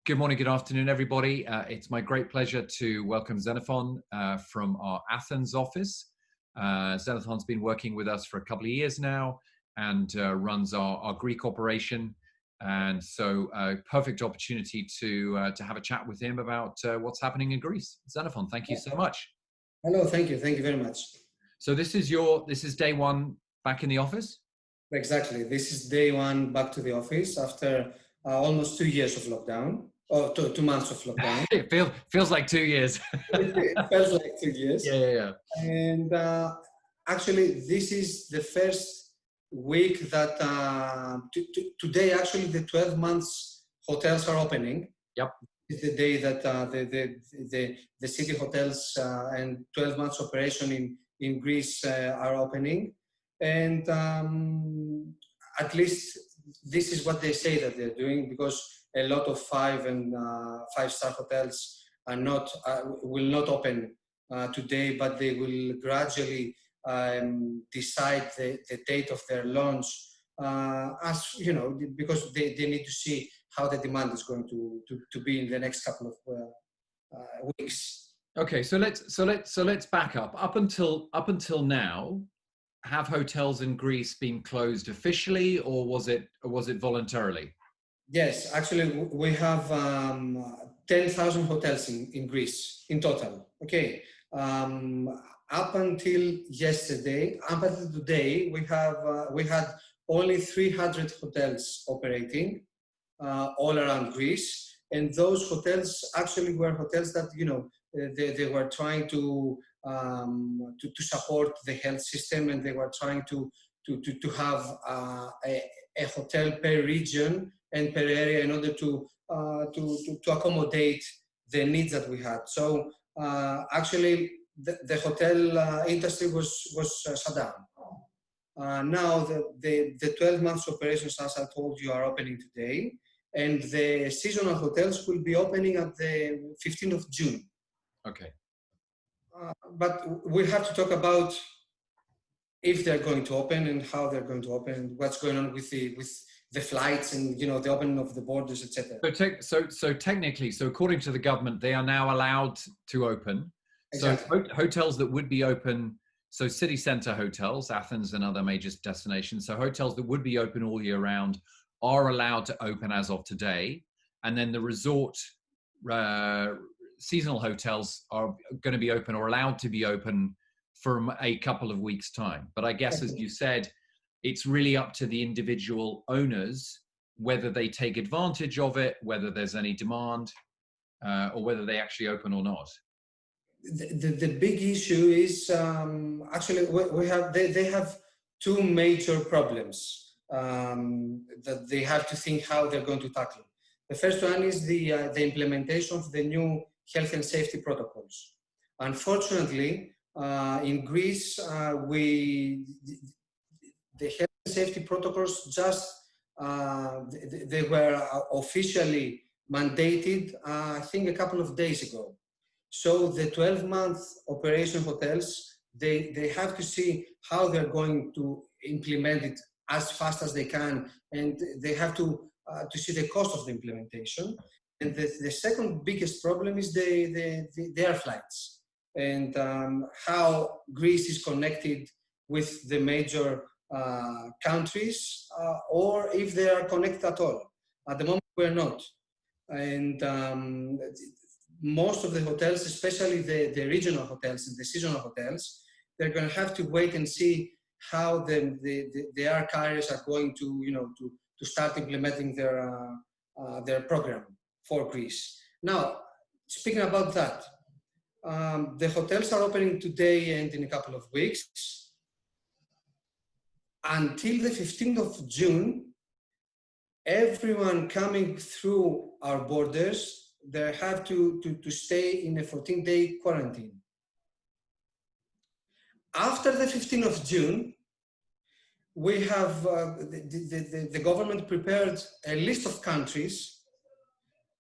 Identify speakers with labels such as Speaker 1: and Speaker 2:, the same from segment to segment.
Speaker 1: Good morning, good afternoon, everybody. It's my great pleasure to welcome Xenophon from our Athens office. Xenophon's been working with us for a couple of years now and runs our Greek operation. And so perfect opportunity to have a chat with him about what's happening in Greece. Xenophon, thank you so much.
Speaker 2: Hello, thank you very much.
Speaker 1: So this is day one back in the office?
Speaker 2: Exactly, this is day one back to the office after almost 2 years of lockdown, or 2 months of lockdown.
Speaker 1: It feels like 2 years.
Speaker 2: It feels like 2 years.
Speaker 1: Yeah.
Speaker 2: And actually, this is the first week that today, actually, the 12 months hotels are opening.
Speaker 1: Yep.
Speaker 2: It's the day that the city hotels and 12 months operation in Greece are opening. And at least this is what they say that they're doing, because a lot of 5 and 5-star hotels will not open today, but they will gradually decide the date of their launch, as you know, because they need to see how the demand is going to be in the next couple of weeks.
Speaker 1: Okay, so let's back up. Up until now, have hotels in Greece been closed officially, or was it voluntarily?
Speaker 2: Yes, actually, we have 10,000 hotels in Greece in total. Okay, up until yesterday, up until today, we had only 300 hotels operating all around Greece, and those hotels actually were hotels that they were trying to support the health system, and they were trying to have a hotel per region and per area in order to accommodate the needs that we had. So actually, the hotel industry was shut down. Now the 12 months operations, as I told you, are opening today, and the seasonal hotels will be opening at the 15th of June.
Speaker 1: Okay.
Speaker 2: But we have to talk about if they're going to open and how they're going to open, and what's going on with the flights and the opening of the borders, etc.
Speaker 1: So technically, according to the government, they are now allowed to open.
Speaker 2: Exactly.
Speaker 1: So hotels that would be open, so city center hotels, Athens and other major destinations, so hotels that would be open all year round are allowed to open as of today, and then the resort seasonal hotels are going to be open or allowed to be open for a couple of weeks' time. But I guess, as you said, it's really up to the individual owners whether they take advantage of it, whether there's any demand, or whether they actually open or not.
Speaker 2: The big issue is actually they have 2 major problems that they have to think how they're going to tackle. The first one is the implementation of the new health and safety protocols. Unfortunately, in Greece, the health and safety protocols they were officially mandated, I think, a couple of days ago. So the 12-month operation hotels, they have to see how they're going to implement it as fast as they can, and they have to see the cost of the implementation. And the second biggest problem is the air flights, and how Greece is connected with the major countries, or if they are connected at all. At the moment, we're not. And most of the hotels, especially the regional hotels and the seasonal hotels, they're going to have to wait and see how the air carriers are going to start implementing their program for Greece. Now, speaking about that, the hotels are opening today and in a couple of weeks. Until the 15th of June, everyone coming through our borders, they have to stay in a 14-day quarantine. After the 15th of June, we have the government prepared a list of countries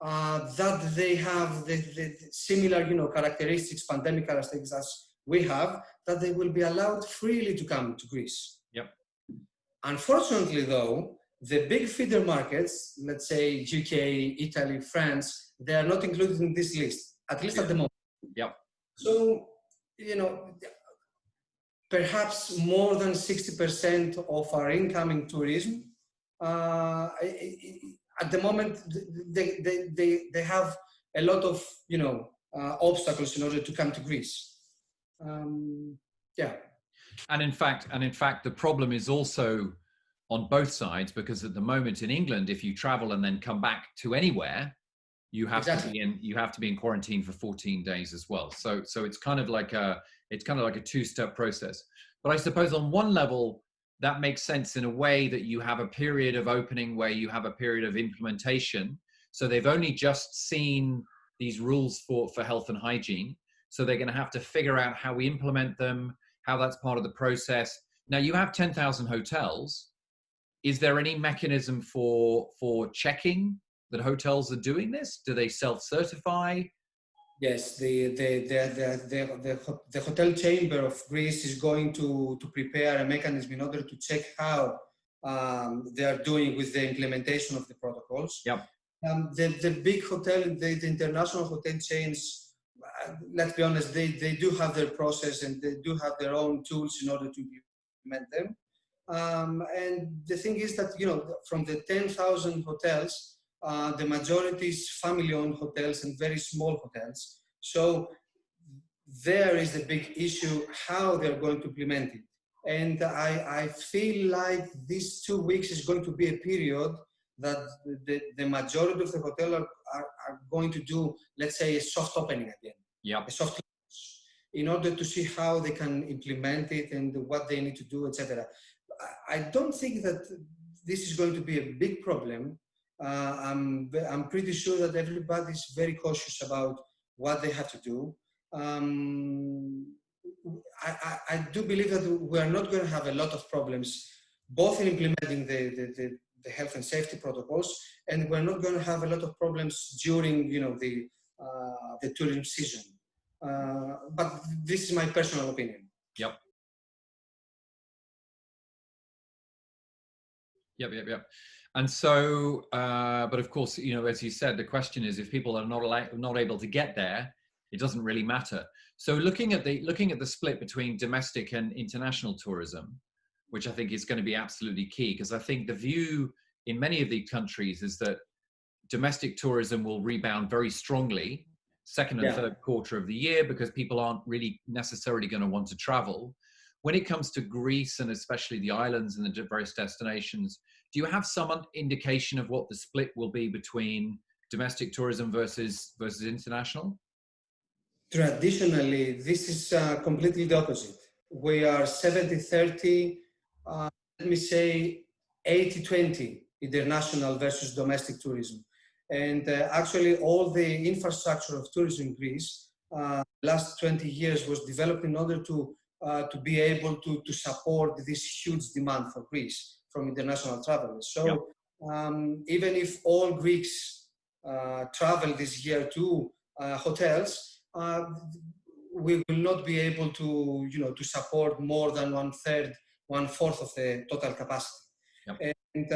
Speaker 2: that they have the similar, characteristics, pandemic characteristics as we have, that they will be allowed freely to come to Greece.
Speaker 1: Yep.
Speaker 2: Unfortunately, though, The big feeder markets, let's say UK, Italy, France, they are not included in this list, at least at the moment.
Speaker 1: Yep.
Speaker 2: So, you know, perhaps more than 60% of our incoming tourism, at the moment, they have a lot of, you know, obstacles in order to come to Greece. Yeah.
Speaker 1: And in fact, the problem is also on both sides, because at the moment in England, if you travel and then come back to anywhere, you have to be in quarantine for 14 days as well. So it's kind of like a two-step process. But I suppose on one level that makes sense in a way that you have a period of opening where you have a period of implementation. So they've only just seen these rules for health and hygiene. So they're going to have to figure out how we implement them, how that's part of the process. Now you have 10,000 hotels. Is there any mechanism for checking that hotels are doing this? Do they self-certify?
Speaker 2: Yes, the hotel chamber of Greece is going to prepare a mechanism in order to check how they are doing with the implementation of the protocols.
Speaker 1: Yep.
Speaker 2: The big hotel, the international hotel chains, let's be honest, they do have their process and they do have their own tools in order to implement them. And the thing is that, you know, from the 10,000 hotels, the majority is family-owned hotels and very small hotels. So there is the big issue, how they're going to implement it. And I feel like these 2 weeks is going to be a period that the majority of the hotel are going to do, let's say, a soft opening again.
Speaker 1: Yeah.
Speaker 2: A soft launch, in order to see how they can implement it and what they need to do, etc. I don't think that this is going to be a big problem. I'm pretty sure that everybody is very cautious about what they have to do. I do believe that we are not going to have a lot of problems, both in implementing the health and safety protocols, and we're not going to have a lot of problems during, you know, the tourism season. But this is my personal opinion.
Speaker 1: Yep. Yep. And so, but of course, you know, as you said, the question is, if people are not able to get there, it doesn't really matter. So looking at the split between domestic and international tourism, which I think is going to be absolutely key, because I think the view in many of these countries is that domestic tourism will rebound very strongly second and third quarter of the year, because people aren't really necessarily going to want to travel. When it comes to Greece and especially the islands and the various destinations, do you have some indication of what the split will be between domestic tourism versus international?
Speaker 2: Traditionally, this is completely the opposite. We are 70-30, let me say 80-20 international versus domestic tourism. And actually all the infrastructure of tourism in Greece last 20 years was developed in order to be able to support this huge demand for Greece from international travelers. So even if all Greeks travel this year to hotels, we will not be able to, you know, to support more than 1/4 of the total capacity. Yep. And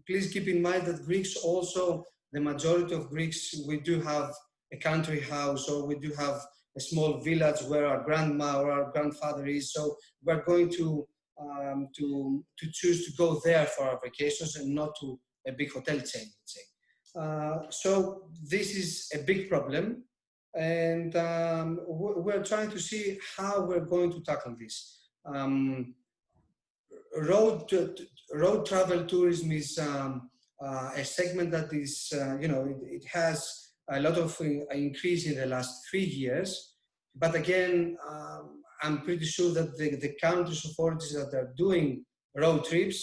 Speaker 2: please keep in mind that Greeks also, the majority of Greeks, we do have a country house, or we do have a small village where our grandma or our grandfather is. So we're going to choose to go there for our vacations and not to a big hotel chain, let's say. So this is a big problem. And we're trying to see how we're going to tackle this. Road travel tourism is a segment that is, you know, it has a lot of increase in the last 3 years. But again, I'm pretty sure that the countries' authorities that are doing road trips,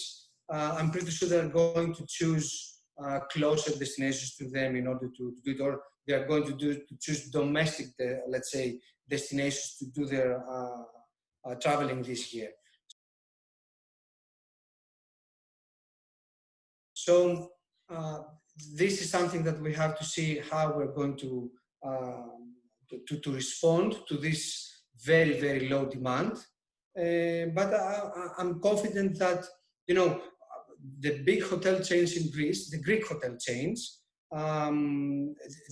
Speaker 2: I'm pretty sure they're going to choose closer destinations to them in order to do it, or they are going to choose domestic, let's say, destinations to do their traveling this year. So this is something that we have to see how we're going to respond to this very, very low demand. But I'm confident that, you know, the big hotel chains in Greece, the Greek hotel chains,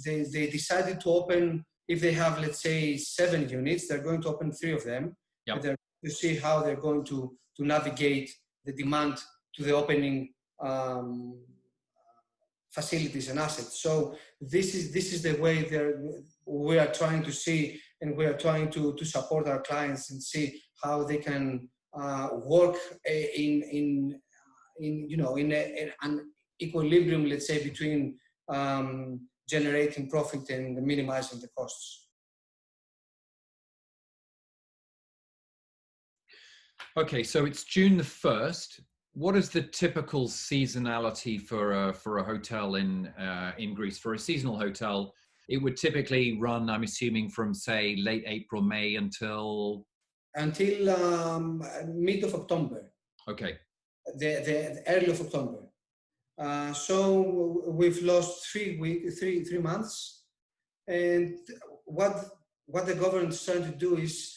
Speaker 2: they decided to open, if they have, let's say, 7 units, they're going to open 3 of them.
Speaker 1: Yep.
Speaker 2: And they're to see how they're going to navigate the demand to the opening facilities and assets. So this is the way we are trying to see, and we are trying to support our clients and see how they can work in an equilibrium, let's say, between generating profit and minimizing the costs.
Speaker 1: Okay, so it's June the 1st. What is the typical seasonality for a hotel in Greece? For a seasonal hotel, it would typically run, I'm assuming, from say late April, May until
Speaker 2: mid of October.
Speaker 1: Okay.
Speaker 2: The early of October. So we've lost 3 months, and what the government is trying to do is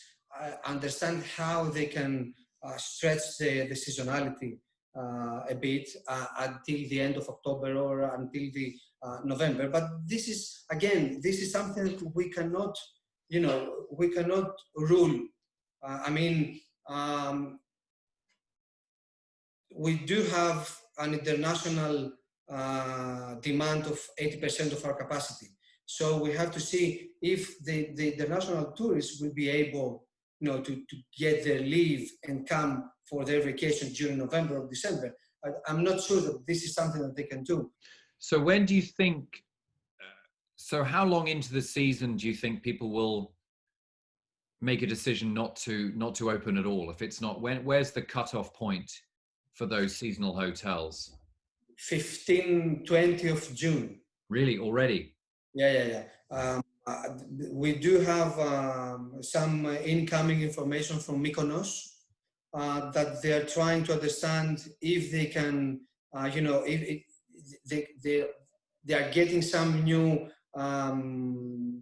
Speaker 2: understand how they can stretch the seasonality a bit until the end of October or until the November. But this is something that we cannot rule. We do have an international demand of 80% of our capacity. So we have to see if the international tourists will be able, to get their leave and come for their vacation during November or December. I'm not sure that this is something that they can do.
Speaker 1: So when do you think, so how long into the season do you think people will make a decision not to open at all? If it's not, where's the cutoff point for those seasonal hotels?
Speaker 2: 15, 20 of June.
Speaker 1: Really? Already?
Speaker 2: Yeah. We do have some incoming information from Mykonos that they are trying to understand if they can, if they are getting some new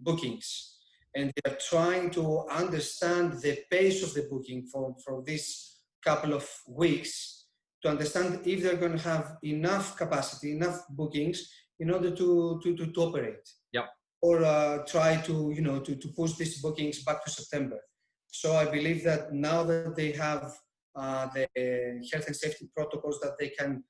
Speaker 2: bookings, and they are trying to understand the pace of the booking for this couple of weeks, to understand if they're going to have enough capacity, enough bookings in order to operate.
Speaker 1: Yep.
Speaker 2: Or try to push these bookings back to September. So I believe that now that they have the health and safety protocols, that they can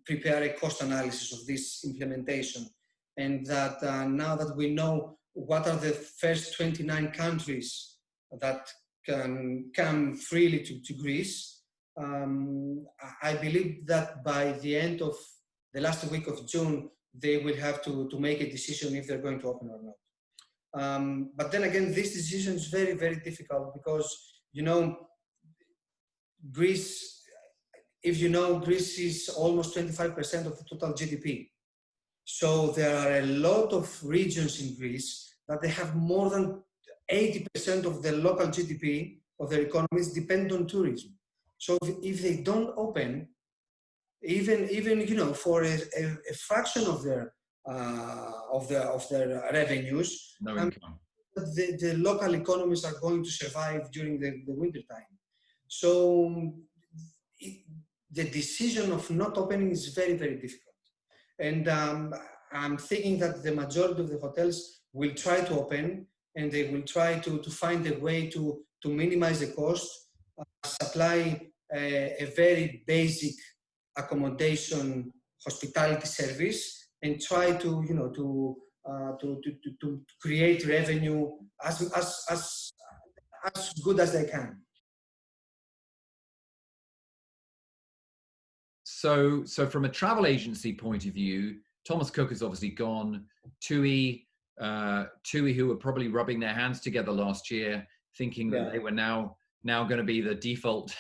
Speaker 2: prepare a cost analysis of this implementation, and that now that we know what are the first 29 countries that can come freely to Greece, I believe that by the end of the last week of June, they will have to make a decision if they're going to open or not. But then again, this decision is very, very difficult because, Greece, Greece is almost 25% of the total GDP. So there are a lot of regions in Greece that they have more than 80% of the local GDP of their economies depend on tourism. So if they don't open, even for a fraction of their revenues,
Speaker 1: no income.
Speaker 2: The local economies are going to survive during the winter time. So the decision of not opening is very, very difficult. And I'm thinking that the majority of the hotels will try to open, and they will try to find a way to minimize the cost, supply a very basic accommodation hospitality service, and try to create revenue as good as they can.
Speaker 1: So from a travel agency point of view, Thomas Cook has obviously gone. TUI, who were probably rubbing their hands together last year, thinking that they were now going to be the default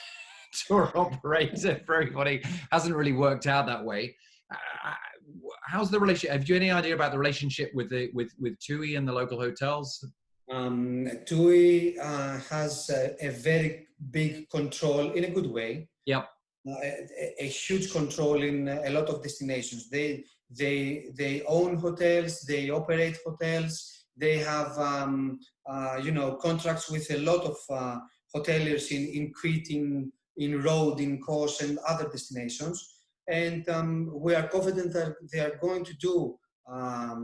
Speaker 1: tour operator for everybody, hasn't really worked out that way. How's the relationship? Have you any idea about the relationship with TUI and the local hotels?
Speaker 2: TUI has a very big control in a good way.
Speaker 1: Yep.
Speaker 2: A huge control in a lot of destinations. They own hotels, they operate hotels, they have contracts with a lot of hoteliers in Crete, in Rhodes, in Kos, and other destinations. and we are confident that they are going to do, a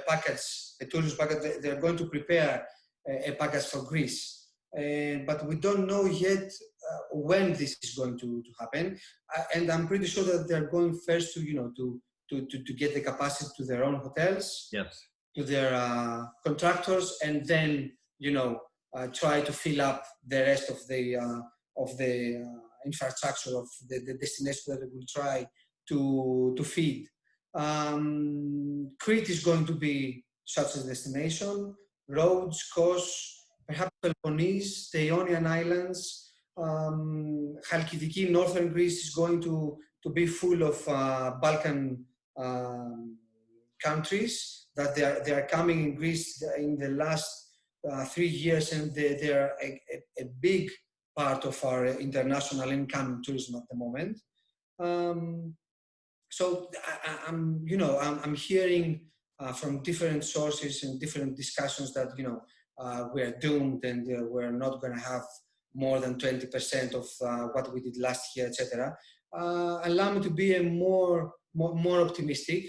Speaker 2: package, a tourism package. They are going to prepare a package for Greece, but we don't know yet when this is going to happen. And I'm pretty sure that they're going first to get the capacity to their own hotels,
Speaker 1: yes,
Speaker 2: to their contractors, and then try to fill up the rest of the infrastructure of the destination that they will try to feed. Crete is going to be such a destination. Rhodes, Kos, perhaps Peloponnese, the Ionian Islands, Chalkidiki, northern Greece is going to be full of Balkan countries that they are coming in Greece in the last 3 years, and they are a big part of our international income tourism at the moment. So I'm hearing from different sources and different discussions that we're doomed and we're not going to have more than 20% of what we did last year, etc. Allow me to be a more optimistic.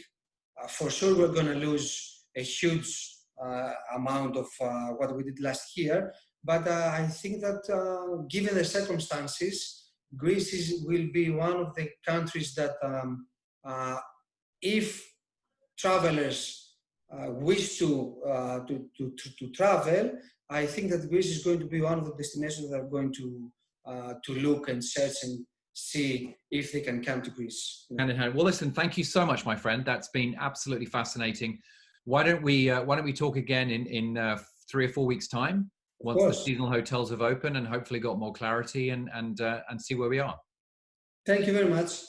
Speaker 2: For sure, we're going to lose a huge amount of what we did last year, but I think that given the circumstances, Greece will be one of the countries that, if travelers wish to travel, I think that Greece is going to be one of the destinations that are going to look and search and see if they can come to Greece.
Speaker 1: Hand in hand. Well, listen, thank you so much, my friend. That's been absolutely fascinating. Why don't we talk again in 3 or 4 weeks' time, once the seasonal hotels have opened and hopefully got more clarity, and see where we are.
Speaker 2: Thank you very much.